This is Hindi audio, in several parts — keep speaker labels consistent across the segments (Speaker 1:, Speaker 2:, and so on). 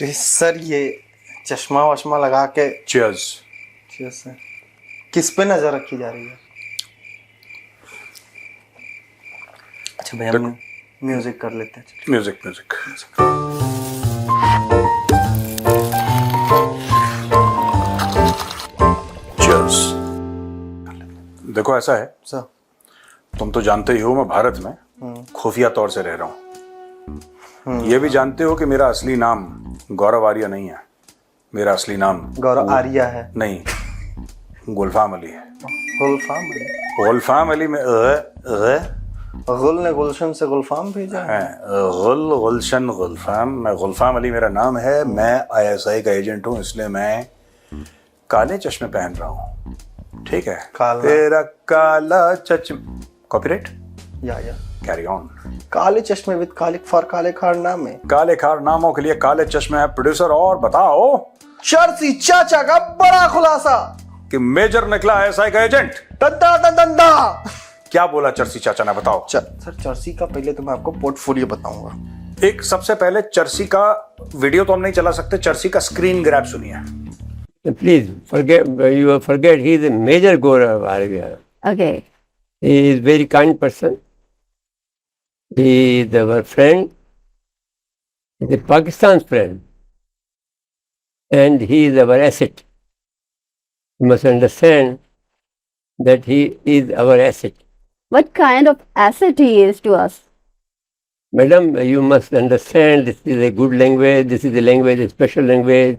Speaker 1: सर ये चश्मा वश्मा लगा के
Speaker 2: चीयर्स।
Speaker 1: Cheers sir. किस पे नजर रखी जा रही है? अच्छा भैया म्यूजिक कर लेते हैं।
Speaker 2: म्यूजिक। चीयर्स। देखो ऐसा है
Speaker 1: सर,
Speaker 2: तुम तो जानते ही हो मैं भारत में खुफिया तौर से रह रहा हूँ। ये भी जानते हो कि मेरा असली नाम गौरव आर्या नहीं है। मेरा असली नाम
Speaker 1: गौरव आर्या है?
Speaker 2: नहीं, गुलफाम अली है।
Speaker 1: गुलफाम अली?
Speaker 2: गुलफाम अली में
Speaker 1: गुल ने गुलशन से गुलफाम भेजा है।
Speaker 2: गुलशन गुलफाम। मैं गुलफाम अली मेरा नाम है। मैं ISI का एजेंट हूँ, इसलिए मैं काले चश्मे पहन रहा हूँ। ठीक है, तेरा काला चश्मा। कॉपीराइट
Speaker 1: या
Speaker 2: कैरी ऑन।
Speaker 1: काले चश्मे विद कालिक फॉर काले कारनामे।
Speaker 2: काले कारनामों के लिए काले चश्मे है प्रोड्यूसर। और बताओ
Speaker 1: चर्ची चाचा का बड़ा खुलासा
Speaker 2: कि मेजर निकला ISI का एजेंट।
Speaker 1: दंदा दंदा।
Speaker 2: क्या बोला चर्ची चाचा ने, बताओ।
Speaker 1: सर चर्ची का पहले तो मैं आपको पोर्टफोलियो बताऊंगा।
Speaker 2: एक सबसे पहले चर्ची का वीडियो तो हम नहीं चला सकते, चर्ची का स्क्रीन ग्रैब सुनिए।
Speaker 3: Please forget he is a major Gaurav Arya.
Speaker 4: Okay.
Speaker 3: He is very kind person. He is our friend. He is Pakistan's friend. And he is our asset. You must understand that he is our asset.
Speaker 4: What kind of asset he is to us?
Speaker 3: Madam, you must understand this is a good language, this is a language, a special language.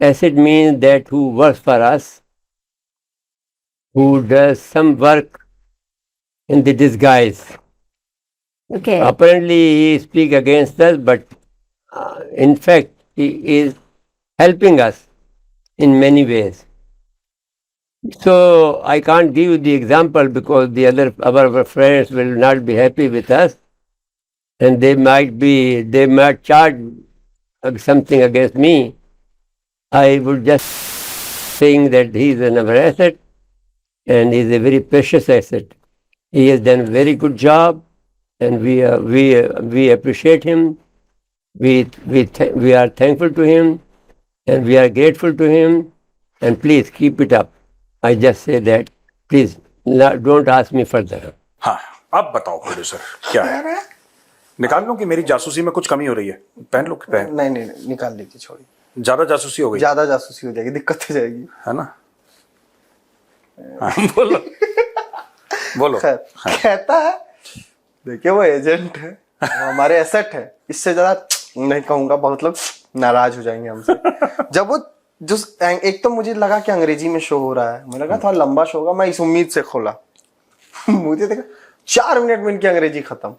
Speaker 3: Asset means that who works for us, who does some work in the disguise.
Speaker 4: Okay.
Speaker 3: Apparently he speaks against us, but in fact he is helping us in many ways. So I can't give you the example because our friends will not be happy with us, and they might charge something against me. I would just saying that he is another asset, and he is a very precious asset. He has done a very good job, and we appreciate him. We are thankful to him, and we are grateful to him. And please keep it up. I just say that. Please don't ask me further.
Speaker 2: हाँ, अब बताओ प्रोड्यूसर क्या है? निकाल लो कि मेरी जासूसी में कुछ कमी हो रही है। पहन लो।
Speaker 1: नहीं निकाल लीजिए, छोड़िए।
Speaker 2: ज्यादा जासूसी हो गई?
Speaker 1: ज्यादा जासूसी हो जाएगी, दिक्कत हो जाएगी, है ना?
Speaker 2: हाँ, बोलो।
Speaker 1: कहता है देखिए वो एजेंट है, वो हमारे एसेट है। इससे ज्यादा नहीं कहूंगा, बहुत लोग नाराज हो जाएंगे हमसे। जब वो जो एक तो मुझे लगा कि अंग्रेजी में शो हो रहा है, मुझे लगा थोड़ा लंबा शो होगा, मैं इस उम्मीद से खोला। मुझे देखा 4 मिनट में इनकी अंग्रेजी खत्म।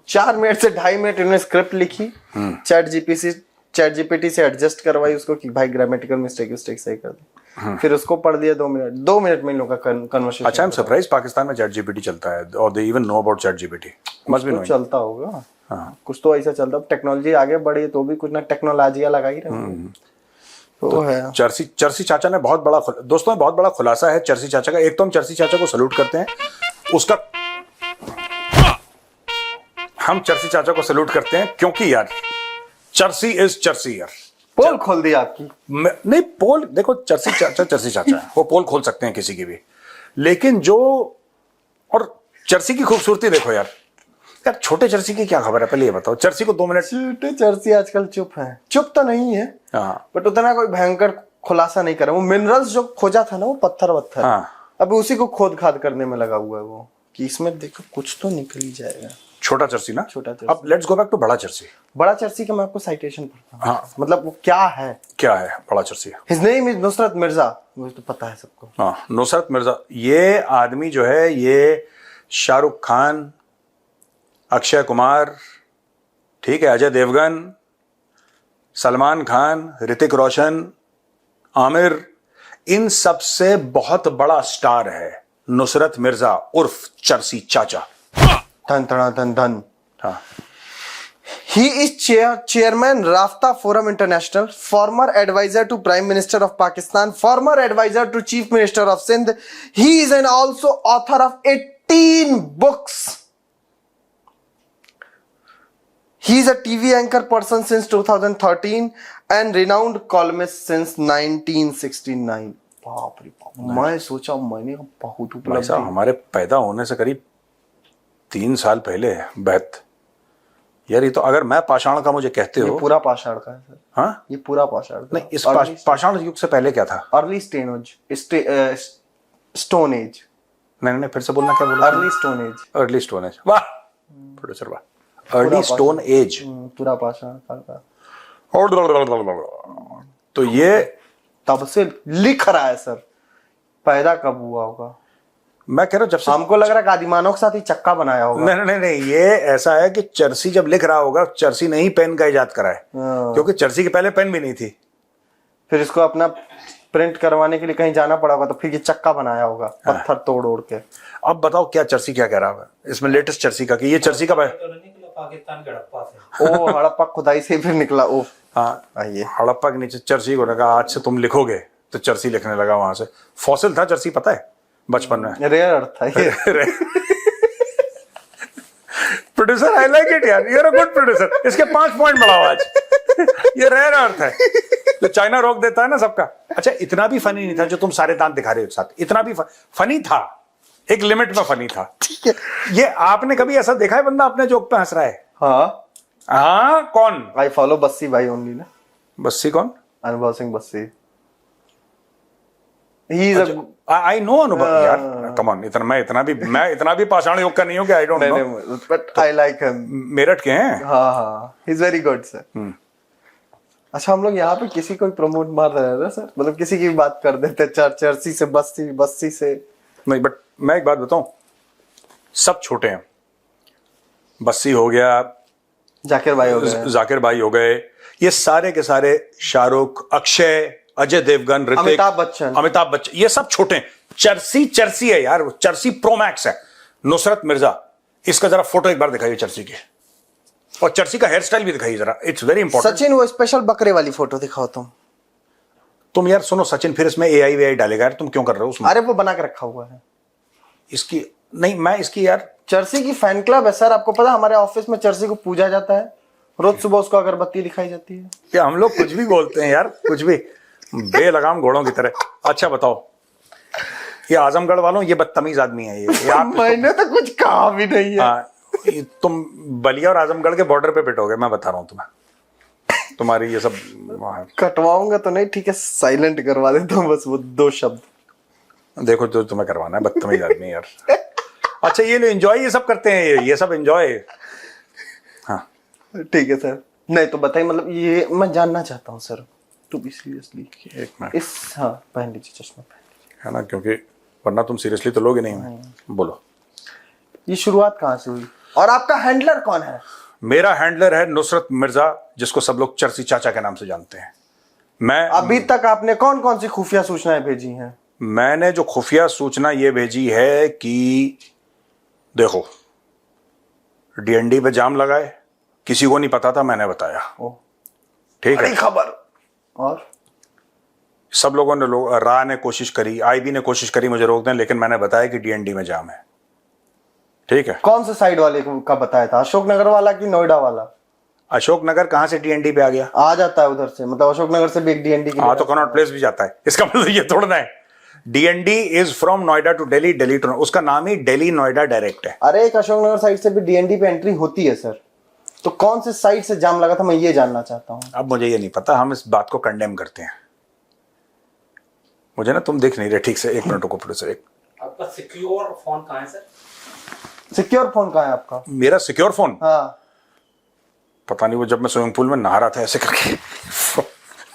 Speaker 1: 4 मिनट से 2.5 मिनट इन्होंने स्क्रिप्ट लिखी, चैट जीपीटी से एडजस्ट करवाई उसको कि भाई ग्रामेटिकल मिस्टेक सही कर दे, फिर उसको पढ़ दिया 2 मिनट में इन लोगों का कन्वर्सेशन।
Speaker 2: अच्छा, आई एम सरप्राइज पाकिस्तान में चैट जीपीटी चलता है और they even know about chat GPT. Must be knowing.
Speaker 1: चलता होगा। हाँ, कुछ तो ऐसा चलता है। टेक्नोलॉजी आगे बढ़ी तो भी कुछ ना टेक्नोलॉजियां लगा ही रहे। तो है
Speaker 2: चर्ची चाचा ने बहुत बड़ा खुलासा है चर्ची चाचा का। एक तो हम चर्ची चाचा को सैल्यूट करते हैं, हम चर्ची चाचा को सैल्यूट करते हैं क्योंकि यार चर्ची इज चर्ची यार।
Speaker 1: पोल खोल दी आपकी?
Speaker 2: नहीं, पोल देखो, चर्ची चाचा है, वो पोल खोल सकते हैं किसी की भी, लेकिन और चर्ची की खूबसूरती देखो यार। छोटे चर्ची की क्या खबर है, पहले ये बताओ। चर्ची को 2 मिनट।
Speaker 1: छोटे चर्ची आजकल चुप तो नहीं है, बट उतना कोई भयंकर खुलासा नहीं कर रहा। वो मिनरल्स जो खोजा था ना, वो पत्थर अभी उसी को खोद खाद करने में लगा हुआ है वो, कि इसमें देखो कुछ तो निकल ही जाएगा।
Speaker 2: छोटा चर्ची ना?
Speaker 1: छोटा चर्ची।
Speaker 2: अब लेट्स गो बैक टू बड़ा चर्ची।
Speaker 1: बड़ा चर्ची का मैं आपको साइटेशन पढ़ता हूं।
Speaker 2: हाँ,
Speaker 1: मतलब वो क्या है
Speaker 2: बड़ा चर्ची?
Speaker 1: His name is Nusrat Mirza. मुझे तो पता है सबको।
Speaker 2: हाँ, नुसरत मिर्जा। ये आदमी जो है, ये शाहरुख खान, अक्षय कुमार, ठीक है, अजय देवगन, सलमान खान, ऋतिक रोशन, आमिर, इन सब से बहुत बड़ा स्टार है नुसरत मिर्जा उर्फ चर्ची चाचा।
Speaker 1: धन। हाँ। He is chairman Rafta Forum International, former advisor to Prime Minister of Pakistan, former advisor to Chief Minister of Sindh. He is and also author of 18 books. He is a TV anchor person since 2013 and renowned columnist since 1969. बाप रे बाप, मैं सोचा मैंने बहुत
Speaker 2: भाई
Speaker 1: उपलब्धि।
Speaker 2: साहब हमारे पैदा होने से करीब 3 साल पहले बेहत यार, ये तो अगर मैं पाषाण का मुझे कहते
Speaker 1: ये
Speaker 2: हो।
Speaker 1: पूरा पाषाण का है सर।
Speaker 2: हाँ
Speaker 1: ये पूरा पाषाण का।
Speaker 2: नहीं, इस पाषाण युग से पहले क्या था?
Speaker 1: Early stone age.
Speaker 2: नहीं नहीं, फिर से बोलना, क्या बोला?
Speaker 1: Early stone age.
Speaker 2: Early stone age, वाह प्रोड्यूसर वाह, अर्ली स्टोन एज।
Speaker 1: पूरा पाषाण काल का।
Speaker 2: तो ये
Speaker 1: तब से लिख रहा है सर, पैदा कब हुआ होगा?
Speaker 2: मैं कह रहा हूँ जब से
Speaker 1: हमको लग रहा है कि आदिमानव के साथ ही चक्का बनाया होगा।
Speaker 2: नहीं नहीं नहीं, ये ऐसा है कि चर्सी जब लिख रहा होगा, चर्सी ने ही पेन का इजाद करा है, क्योंकि चर्सी के पहले पेन भी नहीं थी।
Speaker 1: फिर इसको अपना प्रिंट करवाने के लिए कहीं जाना पड़ा होगा, तो फिर ये चक्का बनाया होगा पत्थर तोड़ ओड़ के।
Speaker 2: अब बताओ क्या चर्सी क्या कह रहा है इसमें, लेटेस्ट चर्सी का, कि ये चर्सी का
Speaker 5: पाकिस्तान के हड़प्पा से।
Speaker 1: ओ हड़प्पा खुदाई से फिर निकला। ओ
Speaker 2: हाँ,
Speaker 1: आइए।
Speaker 2: हड़प्पा के नीचे चर्सी को लगा, आज से तुम लिखोगे, तो चर्सी लिखने लगा वहां से। फॉसिल था चर्सी, पता है बचपन में।
Speaker 1: रेयर अर्थ था ये।
Speaker 2: प्रोड्यूसर आई लाइक इट यार, you are a good producer. इसके 5 पॉइंट बढ़ाओ आज। ये रेयर अर्थ है जो चाइना रोक देता है ना सबका। अच्छा, इतना भी फनी नहीं था जो तुम सारे दांत दिखा रहे हो एक साथ, इतना भी फनी था, एक लिमिट में फनी था।
Speaker 1: ठीक है।
Speaker 2: ये आपने कभी ऐसा देखा है बंदा अपने जोक पे हंस रहा है?
Speaker 1: हाँ
Speaker 2: हाँ, कौन?
Speaker 1: आई फॉलो बस्सी भाई ओनली ना।
Speaker 2: बस्सी कौन?
Speaker 1: अनुभव Singh Bassi. He is
Speaker 2: I know अनुभव यार, कम ऑन, मैं इतना भी पाषाण योग का नहीं हूं कि I don't know,
Speaker 1: but I like him.
Speaker 2: Meerut के हैं।
Speaker 1: हाँ हाँ, he is very good sir. अच्छा, हम लोग यहाँ पे किसी को प्रमोट मार रहे हैं ना सर, मतलब किसी की भी बात कर देते, चर्ची से बस्सी, बस्सी से
Speaker 2: नहीं, बट मैं एक बात बताऊं, सब छोटे हैं। बस्सी हो गया,
Speaker 1: जाकिर भाई हो गए,
Speaker 2: जाकिर भाई हो गए, ये सारे के सारे, शाहरुख, अक्षय, अजय देवगन, ऋतिक, अमिताभ बच्चन, ये सब छोटे हैं। चर्सी है यार, चर्सी प्रो मैक्स है। नुसरत मिर्जा, इसका जरा फोटो एक बार दिखाइए चर्सी के, और चर्सी का हेयर स्टाइल भी दिखाइए जरा, इट्स वेरी इंपॉर्टेंट।
Speaker 1: सचिन वो स्पेशल बकरे वाली फोटो दिखाओ तुम यार। सुनो, सचिन फिर इसमें AI वेआई डालेगा यार, तुम क्यों कर रहे हो उसमें? अरे वो बना के रखा हुआ है
Speaker 2: इसकी नहीं, मैं इसकी यार,
Speaker 1: चर्सी की फैन क्लब है सर, आपको पता है हमारे ऑफिस में चर्सी को पूजा जाता है, रोज सुबह उसको अगरबत्ती दिखाई जाती है।
Speaker 2: क्या हम लोग कुछ भी बोलते हैं यार, कुछ भी बेलगाम घोड़ों की तरह। अच्छा बताओ, ये आजमगढ़ वालों, ये बदतमीज आदमी है ये आप।
Speaker 1: मैंने तो कुछ कहा भी नहीं है।
Speaker 2: हाँ, तुम बलिया और आजमगढ़ के बॉर्डर पे पिटोगे, मैं बता रहा हूँ तुम्हें। तुम्हारी ये सब
Speaker 1: कटवाऊंगा तो नहीं, ठीक है, साइलेंट करवा देता हूँ बस वो 2 शब्द।
Speaker 2: देखो जो तुम्हें करवाना है, बदतमीज आदमी यार। अच्छा, ये एंजॉय ये सब करते हैं, ये सब एंजॉय। हाँ
Speaker 1: ठीक है सर। नहीं तो बताइए, मतलब ये मैं जानना चाहता हूँ सर, टू बी सीरियसली।
Speaker 2: एक मिनट,
Speaker 1: इस हाँ, पहन लीजिए चश्मा, पहन लीजिए,
Speaker 2: है ना, क्योंकि वरना तुम सीरियसली तो लोगे नहीं। बोलो,
Speaker 1: ये शुरुआत कहाँ से हुई और आपका हैंडलर कौन है?
Speaker 2: मेरा हैंडलर है नुसरत मिर्जा, जिसको सब लोग चर्सी चाचा के नाम से जानते हैं। मैं
Speaker 1: अभी तक आपने कौन कौन सी खुफिया सूचनाएं भेजी हैं?
Speaker 2: मैंने जो खुफिया सूचना ये भेजी है कि देखो, DND पे जाम लगाए, किसी को नहीं पता था, मैंने बताया। ठीक है,
Speaker 1: बड़ी खबर। और
Speaker 2: सब लोगों ने राह ने कोशिश करी, IB ने कोशिश करी मुझे रोक दें, लेकिन मैंने बताया कि DND में जाम है। ठीक है,
Speaker 1: कौन से साइड वाले का बताया था, अशोकनगर वाला कि नोएडा वाला?
Speaker 2: अशोकनगर कहाँ से DND पे आ गया?
Speaker 1: आ जाता है उधर से, मतलब अशोकनगर से भी एक DND की।
Speaker 2: हाँ, तो कनॉट प्लेस भी जाता है, इसका मतलब ये थोड़ा है। DND is from Noida to Delhi, Delhi to, उसका नाम ही दिल्ली नोएडा डायरेक्ट है।
Speaker 1: अरे एक अशोकनगर साइड से भी DND पे एंट्री होती है सर, तो कौन से साइड से जाम लगा था, मैं ये जानना चाहता हूँ।
Speaker 2: अब मुझे ये नहीं पता, हम इस बात को कंडेम करते हैं। मुझे ना, तुम देख नहीं रहे ठीक से, 1 मिनट को प्रोड्यूसर। एक
Speaker 5: आपका सिक्योर फोन कहाँ है सर?
Speaker 1: सिक्योर फोन कहाँ है आपका?
Speaker 2: मेरा सिक्योर फोन,
Speaker 1: हाँ,
Speaker 2: पता नहीं, वो जब मैं स्विमिंग पूल में नहा रहा था ऐसे करके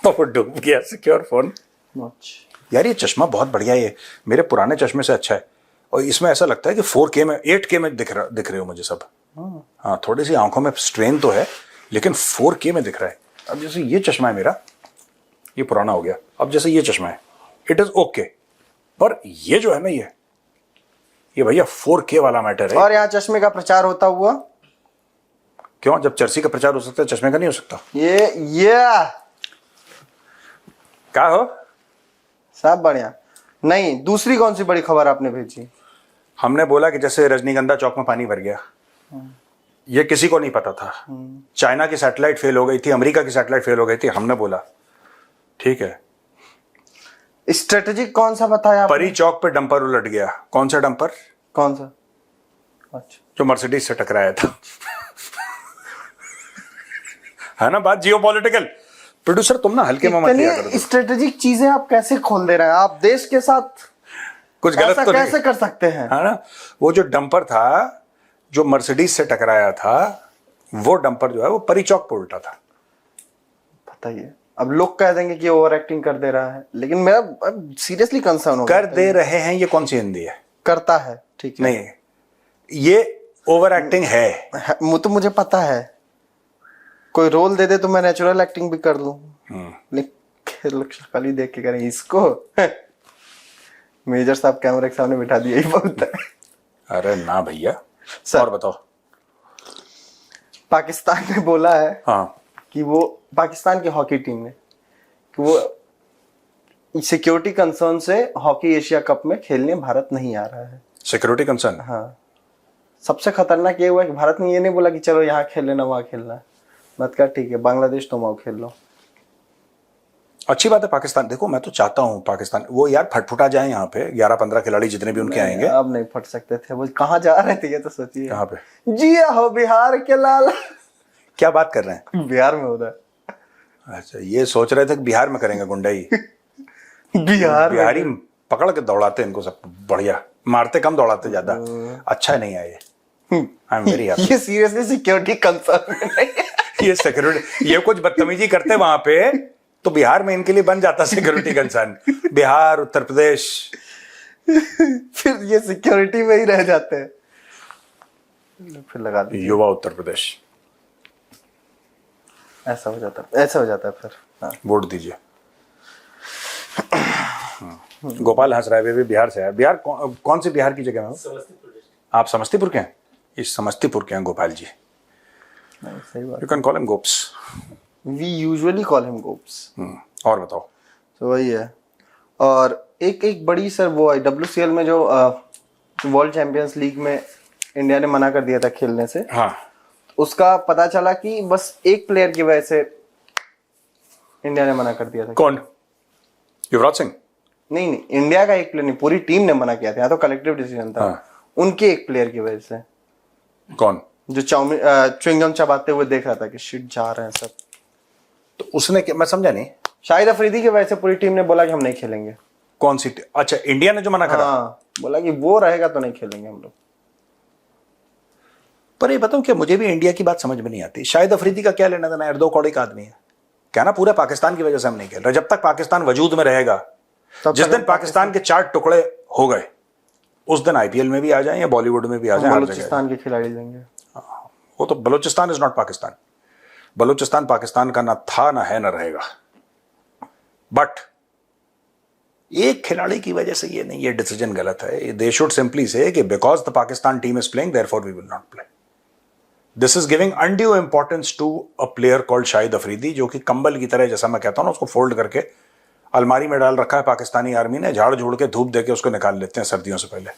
Speaker 2: तो वो डूब गया सिक्योर फोन। यार ये चश्मा बहुत बढ़िया है, ये मेरे पुराने चश्मे से अच्छा है, और इसमें ऐसा लगता है कि 4K में 8K में दिख रहे हो मुझे सब। हाँ, थोड़ी सी आंखों में स्ट्रेन तो है, लेकिन 4K में दिख रहा है। अब जैसे ये चश्मा है मेरा, ये पुराना हो गया, अब जैसे ये चश्मा है, इट इज ओके, पर ये जो है ना, ये भैया 4K वाला मैटर है।
Speaker 1: और यहाँ चश्मे का प्रचार होता हुआ
Speaker 2: क्यों? जब चर्सी का प्रचार हो सकता है, चश्मे का नहीं हो सकता?
Speaker 1: ये
Speaker 2: क्या हो
Speaker 1: सब बढ़िया। नहीं, दूसरी कौन सी बड़ी खबर आपने भेजी?
Speaker 2: हमने बोला कि जैसे रजनीगंधा चौक में पानी भर गया, ये किसी को नहीं पता था। चाइना की सैटेलाइट फेल हो गई थी, अमेरिका की सैटेलाइट फेल हो गई थी, हमने बोला ठीक है।
Speaker 1: स्ट्रेटेजिक कौन सा बताया आपने?
Speaker 2: परी चौक पे डंपर उलट गया। कौन सा डंपर?
Speaker 1: कौन सा? अच्छा,
Speaker 2: जो मर्सिडीज से टकराया था। है ना बात जियोपॉलिटिकल। प्रोड्यूसर तुम ना हल्के में मत लिया करो।
Speaker 1: इतनी स्ट्रेटेजिक चीजें आप कैसे खोल दे रहे हैं? आप देश के साथ
Speaker 2: कुछ गलत
Speaker 1: ऐसा
Speaker 2: तो नहीं
Speaker 1: कैसे कर सकते हैं?
Speaker 2: है ना। वो जो डंपर था जो मर्सिडीज से टकराया था, वो डंपर जो है वो परी चौक पर उल्टा था।
Speaker 1: बताइए, अब लोग कह देंगे कि ओवर एक्टिंग कर दे रहा है, लेकिन मेरा सीरियसली कंसर्न हो
Speaker 2: कर दे रहे हैं, ये कौन सी हिंदी है?
Speaker 1: करता है, ठीक है।
Speaker 2: नहीं, ये ओवर एक्टिंग है।
Speaker 1: वो तो मुझे पता है। कोई रोल दे दे तो मैं नेचुरल एक्टिंग भी कर लूं, लेकिन खाली देख के करें इसको। मेजर साहब कैमरे के सामने बिठा दिए, ही बहुत है।
Speaker 2: अरे ना भैया।
Speaker 1: सर,
Speaker 2: और बताओ।
Speaker 1: पाकिस्तान ने बोला है
Speaker 2: हाँ,
Speaker 1: कि वो, पाकिस्तान की हॉकी टीम ने, कि वो सिक्योरिटी कंसर्न से हॉकी एशिया कप में खेलने भारत नहीं आ रहा है।
Speaker 2: Security concern.
Speaker 1: हाँ, सबसे खतरनाक ये हुआ कि भारत ने ये नहीं बोला कि चलो यहाँ खेल लेना वहां खेलना है। मत कर, ठीक है बांग्लादेश तुम आओ खेल लो।
Speaker 2: अच्छी बात है। पाकिस्तान, देखो मैं तो चाहता हूँ पाकिस्तान वो यार फटफुटा जाए। यहाँ पे 11-15 खिलाड़ी जितने भी उनके आएंगे।
Speaker 1: अब नहीं फट सकते थे। वो कहाँ जा रहे थे ये तो सोचिए।
Speaker 2: कहाँ पे?
Speaker 1: जिया हो बिहार के लाल।
Speaker 2: क्या बात कर रहे हैं?
Speaker 1: बिहार में हो रहा है।
Speaker 2: अच्छा, ये सोच रहे थे कि बिहार में करेंगे गुंडाई।
Speaker 1: बिहार में।
Speaker 2: बिहारी पकड़ के दौड़ाते इनको सब, बढ़िया मारते, कम दौड़ाते ज्यादा। अच्छा नहीं है ये। I am very happy.
Speaker 1: ये सीरियसली सिक्योरिटी कंसर्न नहीं है।
Speaker 2: ये सिक्योरिटी, ये कुछ बदतमीजी करते वहां पे तो बिहार में इनके लिए बन जाता सिक्योरिटी कंसर्न। बिहार, उत्तर प्रदेश,
Speaker 1: फिर ये सिक्योरिटी में ही रह जाते हैं। फिर लगा दीजिए,
Speaker 2: युवा उत्तर प्रदेश,
Speaker 1: ऐसा हो जाता है, ऐसा हो जाता है फिर। हाँ।
Speaker 2: वोट दीजिए। गोपाल हंस रहा है, वे भी बिहार से है। बिहार कौन सी बिहार की जगह में?
Speaker 5: समस्तीपुर डिस्ट्रिक्ट।
Speaker 2: आप समस्तीपुर के हैं? इस समस्तीपुर के हैं गोपाल जी।
Speaker 1: नहीं, सही बात।
Speaker 2: You can call him Gops.
Speaker 1: We usually call him Gops.
Speaker 2: और बताओ।
Speaker 1: तो वही है। और एक बड़ी सर वो है WCL में जो वर्ल्ड चैंपियंस लीग में इंडिया ने मना कर दिया था खेलने से।
Speaker 2: हाँ,
Speaker 1: उसका पता चला कि बस एक प्लेयर की वजह से इंडिया ने मना कर दिया था।
Speaker 2: कौन? युवराज सिंह?
Speaker 1: नहीं, इंडिया का एक प्लेयर नहीं, पूरी टीम ने मना किया था। यहाँ तो कलेक्टिव डिसीजन था।
Speaker 2: हाँ।
Speaker 1: उनके एक प्लेयर की वजह से।
Speaker 2: कौन?
Speaker 1: जो च्युइंगम चबाते हुए देख रहा था कि शिट जा रहे हैं सब।
Speaker 2: तो उसने मैं समझा नहीं।
Speaker 1: शाहिद अफरीदी की वजह से पूरी टीम ने बोला कि हम नहीं खेलेंगे।
Speaker 2: कौन सी? अच्छा, इंडिया ने जो मना करा।
Speaker 1: हाँ, बोला कि वो रहेगा तो नहीं खेलेंगे हम लोग।
Speaker 2: पर ये बताऊं क्या, मुझे भी इंडिया की बात समझ में नहीं आती। शाहिद अफरीदी का क्या लेना देना है? 2 कौड़ी का आदमी है। क्या ना, पूरे पाकिस्तान की वजह से हम नहीं खेल रहे। जब तक पाकिस्तान वजूद में रहेगा, जिस दिन पाकिस्तान के 4 टुकड़े हो गए, उस दिन IPL में भी आ जाए या बॉलीवुड में भी आ जाए।
Speaker 1: बलूचिस्तान के खिलाड़ी देंगे।
Speaker 2: वो तो बलूचिस्तान इज नॉट पाकिस्तान। बलूचिस्तान पाकिस्तान का ना था, ना है, ना रहेगा। बट एक खिलाड़ी की वजह से ये नहीं, ये डिसीजन गलत है। दे शुड सिंपली से कि because the Pakistan team is playing therefore we will not play. This is giving undue importance to a player called Shahid Afridi, जो कि कंबल की तरह, जैसा मैं कहता हूं ना, उसको फोल्ड करके अलमारी में डाल रखा है पाकिस्तानी आर्मी ने। झाड़ झूड़ के धूप देके उसको निकाल लेते हैं सर्दियों से पहले।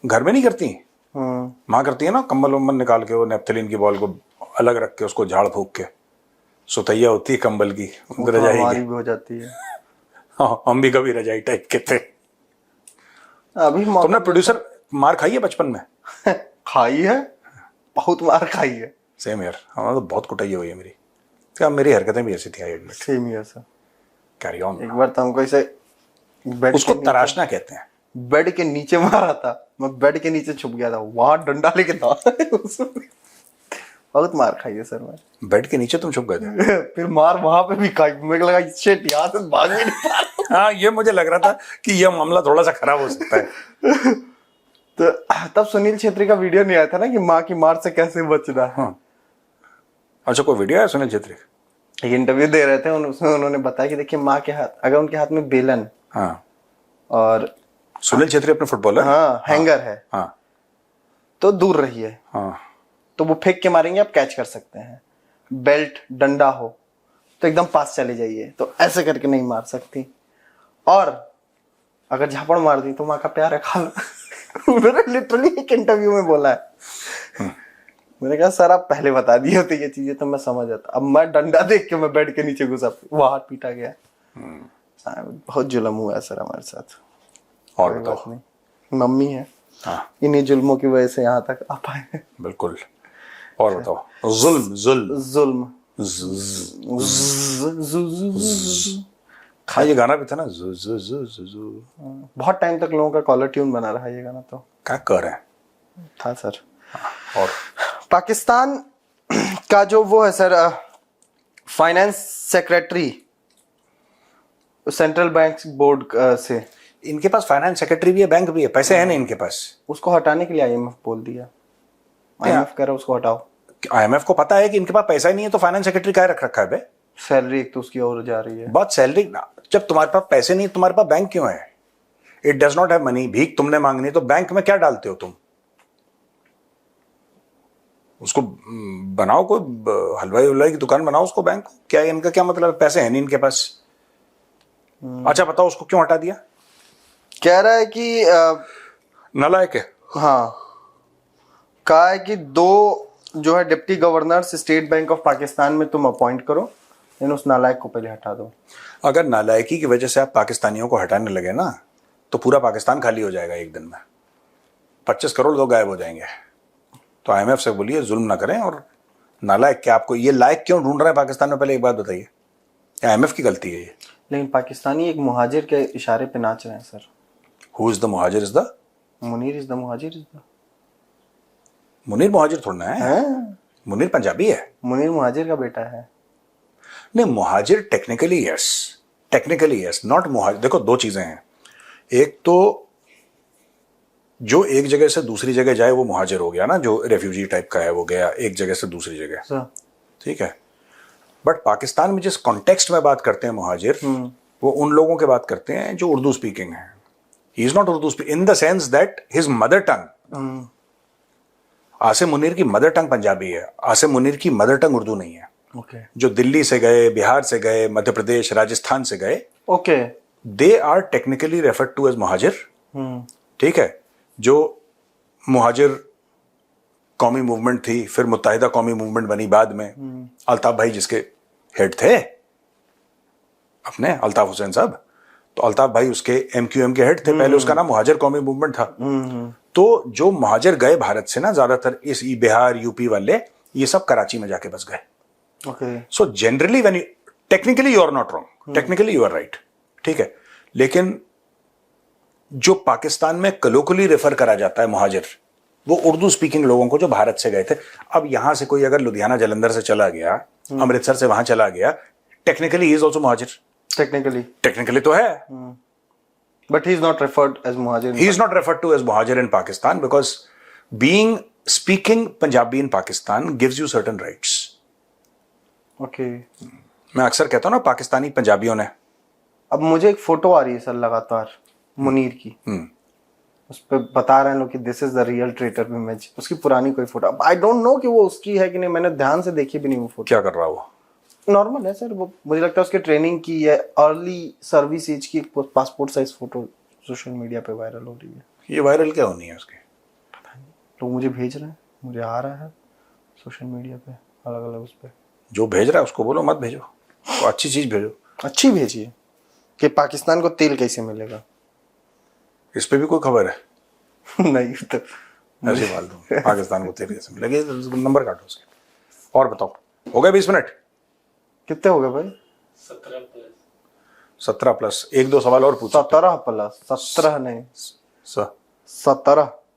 Speaker 2: घर में नहीं करती, माँ करती है ना, कंबल उम्बल निकाल के वो नेप्थलीन की बॉल को अलग रख के उसको झाड़ फूक के सुतैया होती है कंबल की, रजाई
Speaker 1: हमारी
Speaker 2: की।
Speaker 1: भी हो जाती है।
Speaker 2: हाँ, हम भी कभी रजाई टाइप के थे।
Speaker 1: अभी
Speaker 2: तुमने प्रोड्यूसर मार खाई है बचपन में?
Speaker 1: खाई है, बहुत मार खाई है।
Speaker 2: सेम यार, हमारा तो बहुत कुटाई हुई है मेरी। क्या मेरी हरकतें भी ऐसी थी, आई एडमिट।
Speaker 1: सेम ही ऐसा।
Speaker 2: Carry on.
Speaker 1: एक बार तो हमको ऐसे बेड
Speaker 2: उसको
Speaker 1: के नीचे-
Speaker 2: तराशना कहते हैं।
Speaker 1: बेड के नीचे मारा था। मैं बेड के नीचे छुप गया था, वहां डंडा लेके था। बहुत मार खाई है सर मैं।
Speaker 2: बेड के नीचे तुम छुप गए थे?
Speaker 1: फिर मार वहां पे भी खाई। मेरे को लगा शिट, यहाँ से भाग भी नहीं पा रहा।
Speaker 2: हाँ, ये मुझे लग रहा था कि यह मामला थोड़ा सा खराब हो सकता है।
Speaker 1: तो तब सुनील छेत्री का वीडियो नहीं आया था ना कि माँ की मार से कैसे बचना।
Speaker 2: हाँ। अच्छा, कोई वीडियो है सुनील छेत्री?
Speaker 1: एक इंटरव्यू दे रहे थे, उसमें उन्होंने बताया कि देखिए माँ के हाथ, अगर उनके हाथ में बेलन
Speaker 2: हाँ,
Speaker 1: और
Speaker 2: सुनील छेत्री अपने फुटबॉलर।
Speaker 1: हाँ हैंगर है,
Speaker 2: हाँ
Speaker 1: तो दूर रहिए।
Speaker 2: हाँ,
Speaker 1: तो वो फेंक के मारेंगे, आप कैच कर सकते हैं। बेल्ट डंडा हो तो एकदम पास चले जाइए, तो ऐसे करके नहीं मार सकती। और अगर झापड़ मार दी तो माँ का प्यार है खा लो। उन्होंने लिटरली एक इंटरव्यू में बोला है। मैंने कहा सर आप पहले बता दिए होते ये चीजें तो मैं समझ जाता। अब मैं डंडा देख के मैं बेड के नीचे घुसा, वो हाथ पीटा गया। बहुत जुल्म हुआ है सर हमारे साथ।
Speaker 2: और
Speaker 1: कोई
Speaker 2: बताओ।
Speaker 1: बात नहीं, मम्मी है,
Speaker 2: हाँ
Speaker 1: इन्हीं जुल्मों की वजह से यहाँ तक आ पाए हैं।
Speaker 2: बिल्कुल। और बताओ। जुल्म जुल्म
Speaker 1: जुल्म।
Speaker 2: हाँ ये गाना भी था ना, जु जु जु जु जु।
Speaker 1: बहुत टाइम तक लोगों का कॉलर ट्यून बना रहा ये गाना तो
Speaker 2: क्या कर रहे हैं।
Speaker 1: था सर।
Speaker 2: और
Speaker 1: पाकिस्तान का जो वो है sir finance secretary central bank board से,
Speaker 2: इनके पास फाइनेंस सेक्रेटरी भी है, बैंक भी है, पैसे हैं नहीं इनके पास।
Speaker 1: उसको हटाने के लिए आईएमएफ बोल दिया। आईएमएफ कह रहा है उसको हटाओ।
Speaker 2: आईएमएफ को पता है कि इनके पास पैसा ही नहीं है, तो फाइनेंस सेक्रेटरी क्या रख रखा है बे।
Speaker 1: सैलरी एक तो उसकी और जा रही है।
Speaker 2: बहुत सैलरी ना, जब तुम्हारे पास पैसे नहीं तुम्हारे पास बैंक क्यों है। It does not have money. भीख तुमने मांगनी तो बैंक में क्या डालते हो तुम। उसको बनाओ, कोई हलवाई उलवाई की दुकान बनाओ उसको, बैंक को। क्या इनका क्या मतलब है, पैसे हैं नहीं इनके पास। अच्छा बताओ उसको क्यों हटा दिया।
Speaker 1: कह रहा है कि
Speaker 2: नालायक है।
Speaker 1: हाँ, कहा है कि 2 जो है deputy governors state bank of Pakistan में तुम अपॉइंट करो, लेकिन उस नालायक को पहले हटा दो।
Speaker 2: अगर नालायकी की वजह से आप पाकिस्तानियों को हटाने लगे ना, तो पूरा पाकिस्तान खाली हो जाएगा एक दिन में। 25 करोड़ लोग गायब हो जाएंगे। तो आईएमएफ से बोलिए जुल्म ना करें। और नालायक क्या, आपको ये लायक क्यों ढूंढ रहे हैं पाकिस्तान में, पहले एक बात बताइए। आईएमएफ की गलती है ये।
Speaker 1: लेकिन पाकिस्तानी एक मुहाजिर के इशारे पे नाच रहे हैं sir.
Speaker 2: Who is the Muhajir is the
Speaker 1: Munir is the Muhajir is the
Speaker 2: Munir Muhajir थोड़ा है। मुनीर पंजाबी है।
Speaker 1: मुनीर मुहाजिर का बेटा है।
Speaker 2: नहीं, Muhajir technically yes, technically yes, not Muhajir. देखो 2 चीजें हैं। एक तो जो एक जगह से दूसरी जगह जाए वो मुहाजिर हो गया ना, जो रेफ्यूजी टाइप का है वो गया एक जगह से दूसरी जगह,
Speaker 1: सर
Speaker 2: ठीक है। बट पाकिस्तान में जिस कॉन्टेक्स्ट में बात करते हैं मुहाजिर, वो उन लोगों के बात करते हैं जो उर्दू स्पीकिंग है। ही is not Urdu speaking in the sense that his mother tongue, Asim Munir की मदर टंग पंजाबी है, आसिम मुनीर की मदर टंग उर्दू नहीं है।
Speaker 1: ओके
Speaker 2: जो दिल्ली से गए, बिहार से गए, मध्य प्रदेश, राजस्थान से गए,
Speaker 1: okay
Speaker 2: they are technically referred to as Muhajir, ठीक है। जो मुहाजिर कौमी मूवमेंट थी, फिर मुत्ताहिदा कौमी मूवमेंट बनी बाद में, अल्ताफ भाई जिसके हेड थे अपने, अल्ताफ हुसैन साहब, तो अल्ताफ भाई उसके एमक्यूएम के हेड थे। पहले उसका नाम मुहाजिर कौमी मूवमेंट था। तो जो मुहाजिर गए भारत से ना, ज्यादातर इस बिहार यूपी वाले, ये सब कराची में जाके बस गए।
Speaker 1: Okay
Speaker 2: so generally when you technically you are not wrong, technically you are right, ठीक है। लेकिन जो पाकिस्तान में कलोकली रेफर करा जाता है मुहाजिर, वो उर्दू स्पीकिंग लोगों को जो भारत से गए थे। अब यहां से कोई अगर लुधियाना जलंधर से चला गया, अमृतसर से वहां चला गया, technically he is also Muhajir. Technically तो है,
Speaker 1: but he is not referred as Muhajir.
Speaker 2: he is not referred to as muhajir in Pakistan because being speaking Punjabi in Pakistan gives you certain rights.
Speaker 1: Okay
Speaker 2: मैं अक्सर कहता हूं ना, पाकिस्तानी पंजाबियों ने,
Speaker 1: अब मुझे एक फोटो आ रही है सर लगातार मुनीर की, उस पे बता रहे हैं लोग कि this is the real traitor image. उसकी पुरानी कोई फोटो, आई डोंट नो कि वो उसकी है कि नहीं, मैंने ध्यान से देखी भी नहीं वो फोटो।
Speaker 2: क्या कर रहा वो?
Speaker 1: नॉर्मल है सर वो, मुझे लगता है उसके ट्रेनिंग की है, अर्ली सर्विस एज की passport size photo social media पे वायरल हो रही है।
Speaker 2: ये वायरल क्या होनी है उसकी?
Speaker 1: लोग मुझे भेज रहे हैं, मुझे आ रहा है सोशल मीडिया पे अलग अलग उस पे।
Speaker 2: जो भेज रहा है उसको बोलो मत भेजो, तो अच्छी चीज भेजो।
Speaker 1: अच्छी भेजिए कि पाकिस्तान को तेल कैसे मिलेगा।
Speaker 2: इस पे भी कोई खबर है?
Speaker 1: नहीं तो
Speaker 2: ऐसे डाल दूं पाकिस्तान को तेल कैसे मिलेगा, नंबर काटो उसके। और बताओ, हो गए 20 मिनट?
Speaker 1: कितने हो गए भाई?
Speaker 2: 17 प्लस 1-2 सवाल और पूछो।
Speaker 1: 17 प्लस 17 नहीं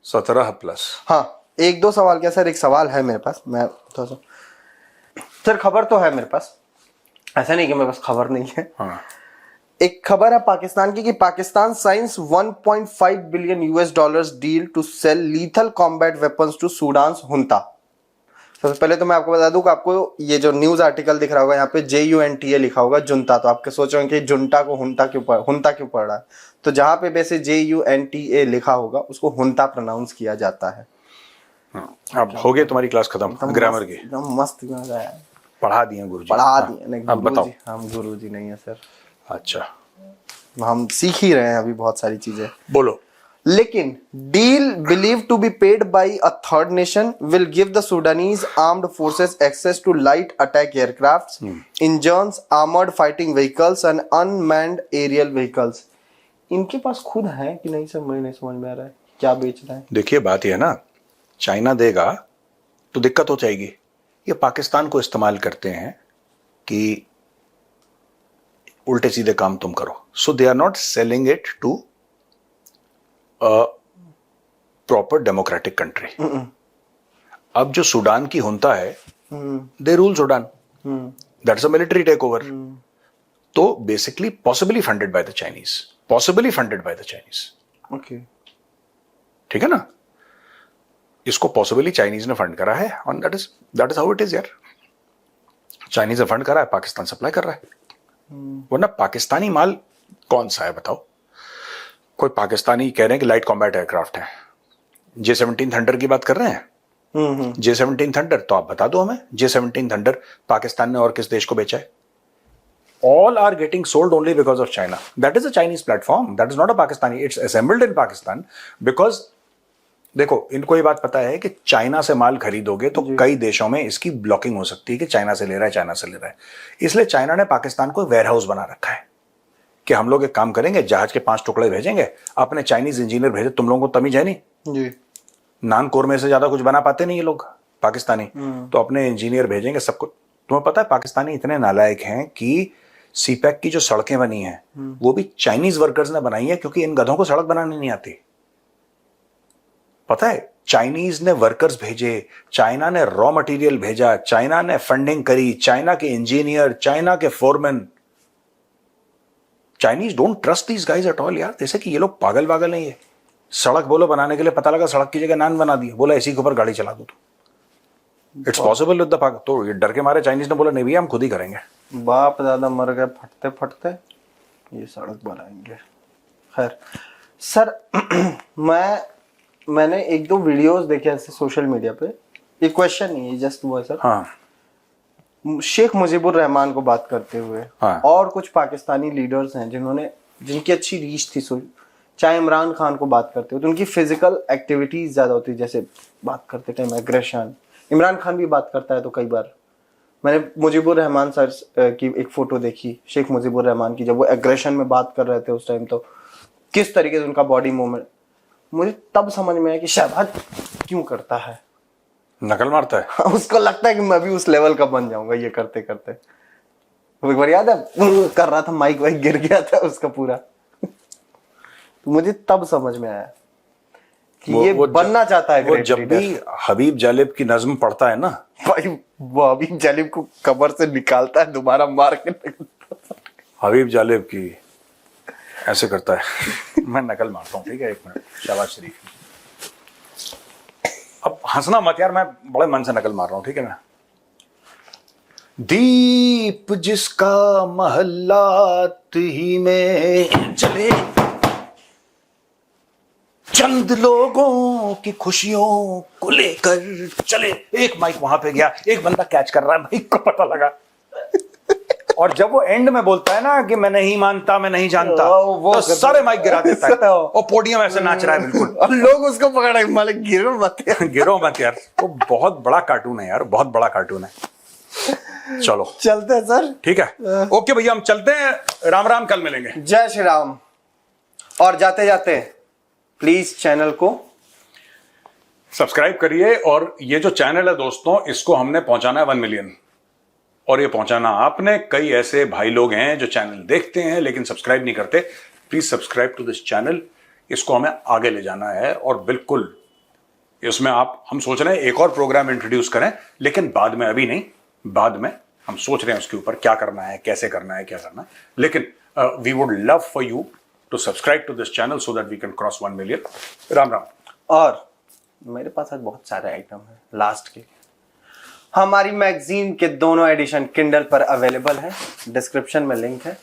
Speaker 2: 17 प्लस।
Speaker 1: हाँ 1-2 सवाल क्या सर? एक सवाल है मेरे पास, मैं थोड़ा सा सर, खबर तो है मेरे पास, ऐसा नहीं कि मेरे पास खबर नहीं है।
Speaker 2: हाँ।
Speaker 1: एक खबर है पाकिस्तान की कि Pakistan signs $1.5 billion deal to sell lethal combat weapons to Sudan junta. सबसे पहले तो मैं आपको बता दूं कि आपको ये जो न्यूज आर्टिकल दिख रहा होगा यहाँ पे JUNTA लिखा होगा, जुनता, तो आपके सोच रहे होंगे कि जुनता को हुंता क्यों पढ़ रहा है। तो जहां पे वैसे JUNTA लिखा होगा उसको हुंता प्रोनाउंस किया जाता है।
Speaker 2: अब हो गई तुम्हारी क्लास खत्म ग्रामर की?
Speaker 1: एकदम मस्त मजा आया।
Speaker 2: पढ़ा दिए गुरुजी?
Speaker 1: पढ़ा दिए नहीं
Speaker 2: अब बताओ।
Speaker 1: गुरुजी, हम गुरुजी नहीं है सर,
Speaker 2: अच्छा
Speaker 1: हम सीख ही रहे हैं अभी बहुत सारी चीजें।
Speaker 2: बोलो।
Speaker 1: लेकिन deal believe to be paid by a third nation will give the Sudanese armed forces access to light attack aircrafts, engines, armoured fighting vehicles and unmanned aerial vehicles. इनके पास खुद है कि नहीं सर, मुझे नहीं समझ में आ रहा है क्या बेच रहा है।
Speaker 2: देखिए बात यह है ना, चाइना देगा तो दिक्कत हो जाएगी। ये पाकिस्तान को इस्तेमाल करते हैं कि उल्टे सीधे काम तुम करो। So they are not selling it to proper democratic country. अब जो सूडान की हुंता है, they rule Sudan, that's a military takeover. तो basically possibly funded by the Chinese, possibly funded by the Chinese.
Speaker 1: Okay,
Speaker 2: ठीक है ना, इसको पॉसिबली चाइनीज ने फंड करा है, और that is how it is यार। चाइनीज ने फंड करा है, पाकिस्तान सप्लाई कर रहा है। वरना पाकिस्तानी माल कौन सा है बताओ? कोई पाकिस्तानी कह रहे हैं कि लाइट कॉम्बैट एयरक्राफ्ट है, J-17 थंडर की बात कर रहे हैं। J-17 थंडर तो आप बता दो हमें, J-17 थंडर पाकिस्तान ने और किस देश को बेचा है? All are getting sold only because of China. That is a Chinese platform. That is not a Pakistani. It's assembled in Pakistan because देखो, इनको ये बात पता है कि चाइना से माल खरीदोगे तो कई देशों में इसकी ब्लॉकिंग हो सकती है कि चाइना से ले रहा है, चाइना से ले रहा है। इसलिए चाइना ने पाकिस्तान को वेयर हाउस बना रखा है कि हम लोग एक काम करेंगे, जहाज के 5 टुकड़े भेजेंगे, अपने चाइनीज इंजीनियर भेजे। तुम लोगों को तमीज है नहीं
Speaker 1: जी,
Speaker 2: नान कोरमे से ज्यादा कुछ बना पाते नहीं ये लोग पाकिस्तानी, तो अपने इंजीनियर भेजेंगे सबको। तुम्हें पता है पाकिस्तानी इतने नालायक हैं कि सीपैक की जो सड़कें बनी हैं वो भी चाइनीज वर्कर्स ने बनाई है, क्योंकि इन गधों को सड़क बनानी नहीं आती। पता है, चाइनीज ने वर्कर्स भेजे, चाइना ने रॉ मटेरियल भेजा, चाइना ने फंडिंग करी, चाइना के इंजीनियर, चाइना के foreman. Chinese don't trust these guys at all यार। जैसे कि ये लोग पागल पागल नहीं है। सड़क बोलो बनाने के लिए, पता लगा सड़क की जगह नान बना दिया, बोला इसी के ऊपर गाड़ी चला दो। तो इट्स पॉसिबल विद द पाक। तो ये डर के मारे चाइनीज ने बोला नहीं भैया हम खुद ही करेंगे।
Speaker 1: बाप दादा मर गए फटते फटते, ये सड़क बनाएंगे। खैर सर, मैंने एक दो वीडियोस देखे ऐसे सोशल मीडिया पे। ये क्वेश्चन नहीं है, जस्ट वो है सर।
Speaker 2: हाँ,
Speaker 1: शेख मुजीबुर रहमान को बात करते हुए,
Speaker 2: हाँ।
Speaker 1: और कुछ पाकिस्तानी लीडर्स हैं जिनकी अच्छी रीच थी, चाहे इमरान खान को बात करते हुए तो उनकी फिजिकल एक्टिविटीज ज्यादा होती है, जैसे बात करते टाइम एग्रेशन। इमरान खान भी बात करता है तो कई बार मैंने मुजीबुर रहमान सर की एक फोटो देखी, शेख मुजीबुर रहमान की, जब वो एग्रेशन में बात कर रहे थे उस टाइम, तो किस तरीके से उनका बॉडी मूवमेंट, मुझे तब समझ में आया कि शहबाज क्यों करता है,
Speaker 2: नकल मारता है।
Speaker 1: उसको लगता है कि मैं भी उस लेवल का बन जाऊंगा ये करते करते। एक बार याद है कर रहा था, माइक वाइक गिर गया था उसका पूरा। तो मुझे तब समझ में आया कि ये बनना चाहता है।
Speaker 2: वो जब भी हबीब जालिब की नज्म पढ़ता है ना
Speaker 1: भाई, वो हबीब जालिब को कब्र से निकालता है, दोबारा मार के
Speaker 2: हबीब जालिब की ऐसे करता है। मैं नकल मारता हूँ, ठीक है, 1 मिनट। शहबाज शरीफ, अब हंसना मत यार, मैं बड़े मन से नकल मार रहा हूं, ठीक है ना। दीप जिसका महल्लात ही में चले, चंद लोगों की खुशियों को लेकर चले। एक माइक वहां पे गया, एक बंदा कैच कर रहा है, माइक को पता लगा। और जब वो एंड में बोलता है ना कि मैं नहीं मानता, मैं नहीं जानता, तो सारे माइक गिरा देता है और पोडियम ऐसे नाच रहा है बिल्कुल,
Speaker 1: और लोग उसको पकड़ मालिक गिरो मत यार।
Speaker 2: गिरो मत यार। वो बहुत बड़ा कार्टून है यार, बहुत बड़ा कार्टून है। चलो
Speaker 1: चलते हैं सर,
Speaker 2: ठीक है, ओके भैया, हम चलते हैं। राम राम, कल मिलेंगे।
Speaker 1: जय श्री राम। और जाते जाते प्लीज चैनल को
Speaker 2: सब्सक्राइब करिए। और ये जो चैनल है दोस्तों, इसको हमने पहुंचाना है 1 मिलियन, और ये पहुंचाना आपने। कई ऐसे भाई लोग हैं जो चैनल देखते हैं लेकिन सब्सक्राइब नहीं करते। Please subscribe to this channel. इसको हमें आगे ले जाना है, और बिल्कुल इसमें हम सोच रहे हैं एक और प्रोग्राम इंट्रोड्यूस करें, लेकिन बाद में, अभी नहीं, बाद में हम सोच रहे हैं उसके ऊपर क्या करना है, कैसे करना है, क्या करना है। लेकिन we would love for you to subscribe to this channel so that we can cross 1 million. Ram Ram.
Speaker 1: और मेरे पास आज बहुत सारे आइटम है लास्ट के। हमारी मैगजीन के दोनों एडिशन किंडल पर अवेलेबल है, डिस्क्रिप्शन में लिंक है,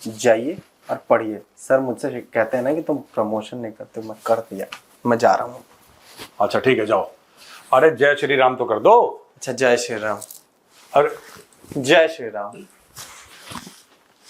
Speaker 1: जाइए और पढ़िए। सर मुझसे कहते हैं ना कि तुम प्रमोशन नहीं करते, मैं कर दिया, मैं जा रहा हूँ।
Speaker 2: अच्छा ठीक है, जाओ। अरे जय श्री राम तो कर दो।
Speaker 1: अच्छा, जय श्री राम।
Speaker 2: अरे
Speaker 1: जय श्री राम।